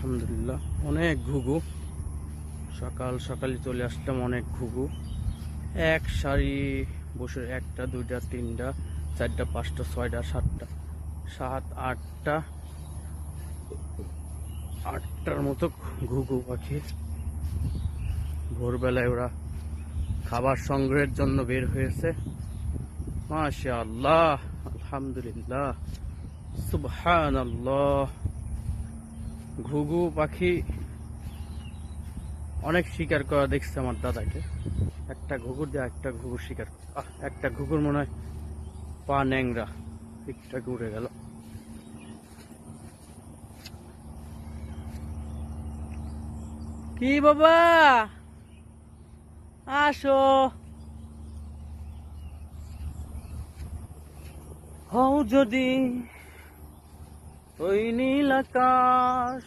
আলহামদুলিল্লাহ অনেক ঘুঘু। সকাল সকালে চলে আসলাম, অনেক ঘুঘু এক সারি বসে, একটা দুইটা তিনটা চারটা পাঁচটা ছয়টা সাতটা সাত আটটার মতো ঘুঘু পাখি। ভোরবেলায় ওরা খাবার সংগ্রহের জন্য বের হয়েছে। মাশাআল্লাহ, আলহামদুলিল্লাহ, সুবহানাল্লাহ। ঘুঘু পাখি অনেক শিকার করা দেখছে আমার দাদাকে। একটা ঘুঘুর দিয়ে একটা ঘুঘুর শিকার, একটা ঘুঘুর মনে হয় পা ন্যাংরা, একটা উড়ে গেল। কি বাবা, আসো, হও যদি ওই নীল আকাশ,